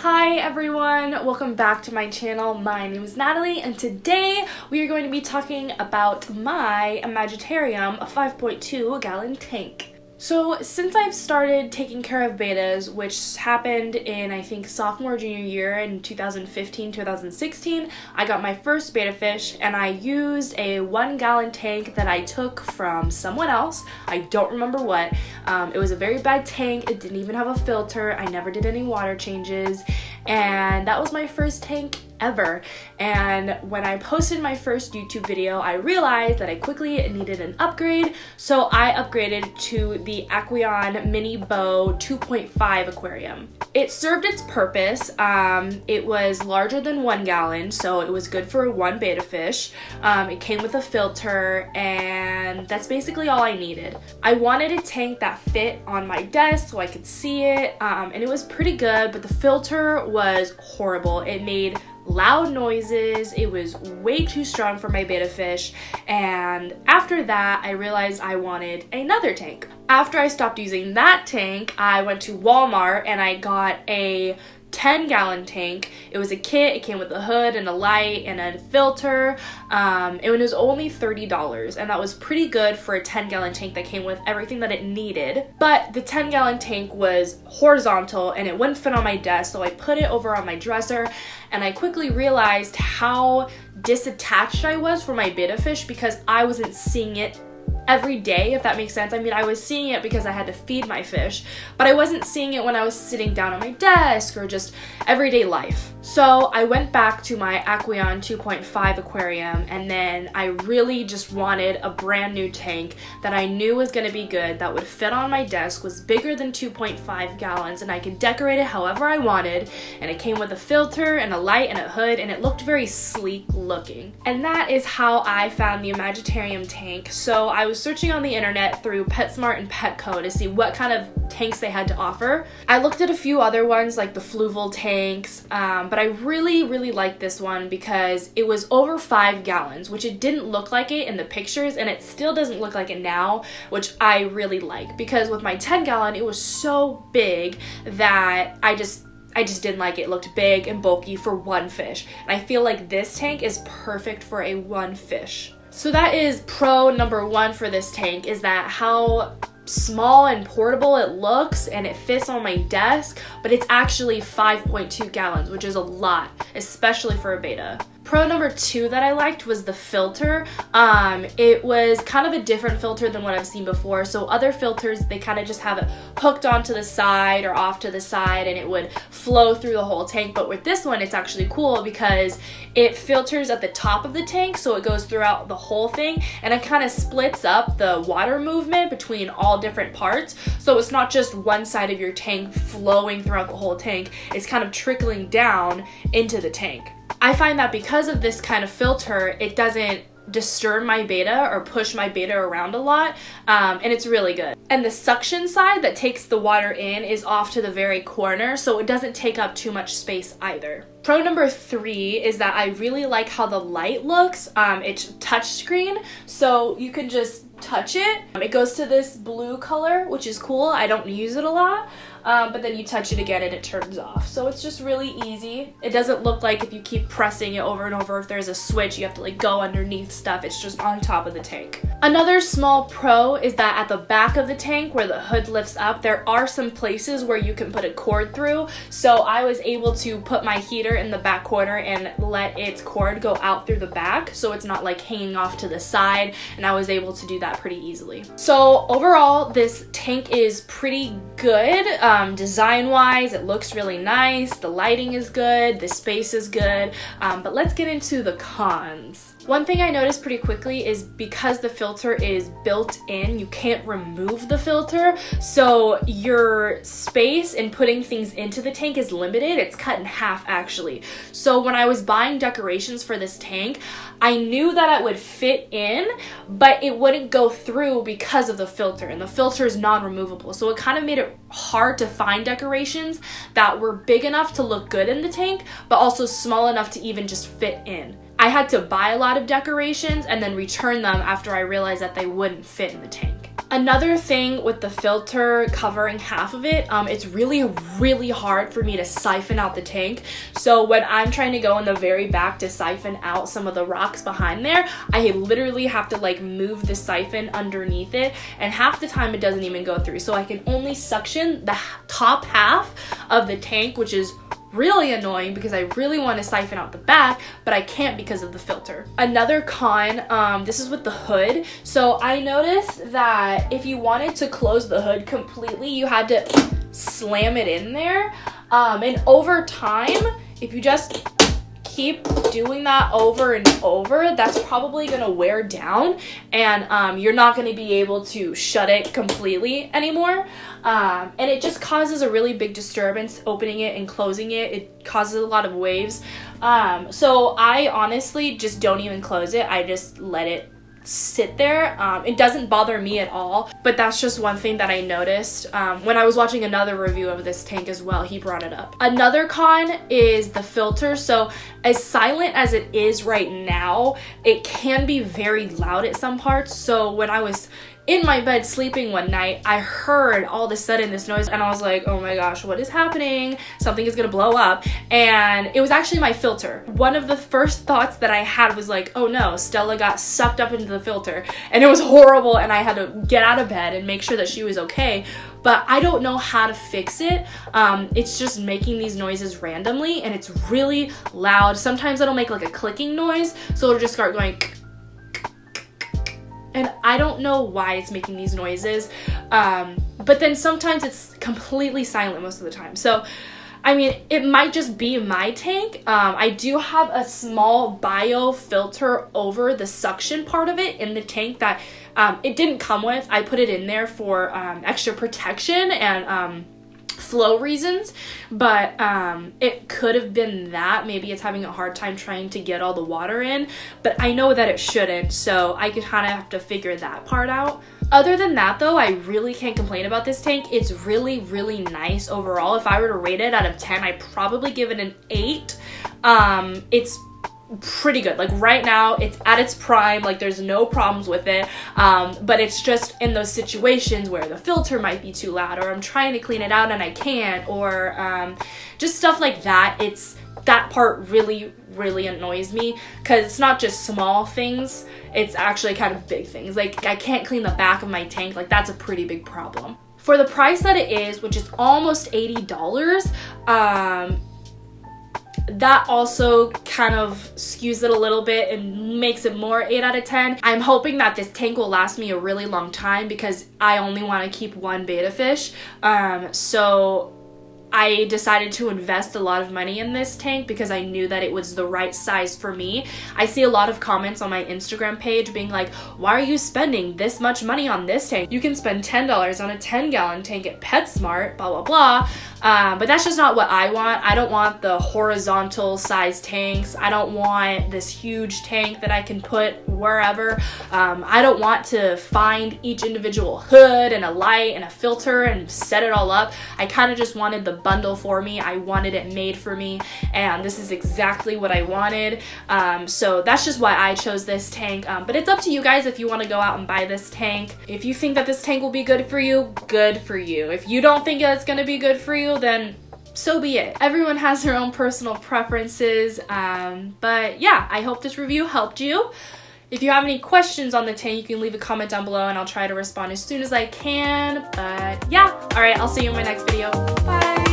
Hi everyone, welcome back to my channel. My name is Natalie and today we are going to be talking about my Imagitarium, a 5.2 gallon tank. So since I've started taking care of bettas, which happened in I think sophomore junior year in 2015-2016, I got my first betta fish and I used a 1 gallon tank that I took from someone else. I don't remember what. It was a very bad tank. It didn't even have a filter. I never did any water changes, and that was my first tank ever. And when I posted my first YouTube video, I realized that I quickly needed an upgrade, so I upgraded to the Aquarium Mini Bow 2.5 aquarium. It served its purpose. It was larger than 1 gallon, so it was good for one betta fish. It came with a filter, and that's basically all I needed. I wanted a tank that fit on my desk so I could see it, and it was pretty good, but the filter was horrible. It made loud noises. It was way too strong for my betta fish, and after that I realized I wanted another tank. After I stopped using that tank, I went to Walmart and I got a 10 gallon tank. It was a kit. It came with a hood and a light and a filter. It was only $30, and that was pretty good for a 10 gallon tank that came with everything that it needed. But the 10 gallon tank was horizontal and it wouldn't fit on my desk, so I put it over on my dresser, and I quickly realized how disattached I was from my betta fish because I wasn't seeing it every day, if that makes sense. I mean, I was seeing it because I had to feed my fish, but I wasn't seeing it when I was sitting down at my desk or just everyday life. So I went back to my Aquarium 2.5 aquarium, and then I really just wanted a brand new tank that I knew was going to be good, that would fit on my desk, was bigger than 2.5 gallons, and I could decorate it however I wanted, and it came with a filter and a light and a hood, and it looked very sleek looking. And that is how I found the Imagitarium tank. So I was searching on the internet through PetSmart and Petco to see what kind of tanks they had to offer. I looked at a few other ones like the fluval tanks, but I really liked this one because it was over 5 gallons, which it didn't look like it in the pictures, and it still doesn't look like it now, which I really like, because with my 10 gallon it was so big that I just didn't like it. It looked big and bulky for one fish, and I feel like this tank is perfect for a one fish. So that is pro number one for this tank, is that how small and portable it looks, and it fits on my desk, but it's actually 5.2 gallons, which is a lot, especially for a betta. Pro number two that I liked was the filter. It was kind of a different filter than what I've seen before. So other filters, they kind of just have it hooked onto the side or off to the side, and it would flow through the whole tank. But with this one, it's actually cool because it filters at the top of the tank, so it goes throughout the whole thing, and it kind of splits up the water movement between all different parts. So it's not just one side of your tank flowing throughout the whole tank, it's kind of trickling down into the tank. I find that because of this kind of filter, it doesn't disturb my betta or push my betta around a lot, and it's really good. And the suction side that takes the water in is off to the very corner, so it doesn't take up too much space either. Pro number three is that I really like how the light looks. It's touchscreen, so you can just touch it. It goes to this blue color, which is cool. I don't use it a lot, but then you touch it again and it turns off. So it's just really easy. It doesn't look like if you keep pressing it over and over, if there's a switch, you have to like go underneath stuff. It's just on top of the tank. Another small pro is that at the back of the tank where the hood lifts up, there are some places where you can put a cord through. So I was able to put my heater in the back corner and let its cord go out through the back, so it's not like hanging off to the side, and I was able to do that pretty easily. So overall, this tank is pretty good. Design wise, it looks really nice, the lighting is good, the space is good, but let's get into the cons. One thing I noticed pretty quickly is because the filter is built in, you can't remove the filter, so your space in putting things into the tank is limited. It's cut in half actually. So when I was buying decorations for this tank, I knew that it would fit in, but it wouldn't go through because of the filter, and the filter is non-removable, so it kind of made it hard to find decorations that were big enough to look good in the tank, but also small enough to even just fit in. I had to buy a lot of decorations and then return them after I realized that they wouldn't fit in the tank. Another thing with the filter covering half of it, it's really hard for me to siphon out the tank. So when I'm trying to go in the very back to siphon out some of the rocks behind there, I literally have to like move the siphon underneath it, and half the time it doesn't even go through. So I can only suction the top half of the tank, which is really annoying because I really want to siphon out the back, but I can't because of the filter. Another con, this is with the hood. So I noticed that if you wanted to close the hood completely, you had to slam it in there. And over time, if you just keep doing that over and over, that's probably gonna wear down, and you're not gonna be able to shut it completely anymore. And it just causes a really big disturbance opening it and closing it. It causes a lot of waves. So I honestly just don't even close it. I just let it sit there. It doesn't bother me at all, but that's just one thing that I noticed when I was watching another review of this tank as well. He brought it up. Another con is the filter. So as silent as it is right now, it can be very loud at some parts. So when I was in my bed sleeping one night, I heard all of a sudden this noise, and I was like, oh my gosh, what is happening? Something is gonna blow up. And it was actually my filter. One of the first thoughts that I had was like, oh no, Stella got sucked up into the filter, and it was horrible, and I had to get out of bed and make sure that she was okay. But I don't know how to fix it. It's just making these noises randomly, and it's really loud. Sometimes it'll make like a clicking noise, so it'll just start going, and I don't know why it's making these noises, but then sometimes it's completely silent most of the time. So, I mean, it might just be my tank. I do have a small bio filter over the suction part of it in the tank that it didn't come with. I put it in there for extra protection and flow reasons, but it could have been that. Maybe it's having a hard time trying to get all the water in, but I know that it shouldn't, so I could kind of have to figure that part out. Other than that though, I really can't complain about this tank. It's really nice overall. If I were to rate it out of 10, I'd probably give it an 8. It's pretty good. Like right now it's at its prime, like there's no problems with it, but it's just in those situations where the filter might be too loud, or I'm trying to clean it out and I can't, or just stuff like that. It's that part really annoys me, because it's not just small things, it's actually kind of big things. Like I can't clean the back of my tank. Like that's a pretty big problem. For the price that it is, which is almost $80, that also kind of skews it a little bit and makes it more 8 out of 10. I'm hoping that this tank will last me a really long time because I only want to keep one betta fish. So I decided to invest a lot of money in this tank because I knew that it was the right size for me. I see a lot of comments on my Instagram page being like, why are you spending this much money on this tank? You can spend $10 on a 10-gallon tank at PetSmart, blah, blah, blah. But that's just not what I want. I don't want the horizontal size tanks. I don't want this huge tank that I can put wherever. I don't want to find each individual hood and a light and a filter and set it all up. I kind of just wanted the bundle for me. I wanted it made for me, and this is exactly what I wanted. So that's just why I chose this tank. But it's up to you guys if you want to go out and buy this tank. If you think that this tank will be good for you, good for you. If you don't think it's going to be good for you, then so be it. Everyone has their own personal preferences. But yeah, I hope this review helped you. If you have any questions on the tank, you can leave a comment down below and I'll try to respond as soon as I can. But yeah, all right, I'll see you in my next video. Bye.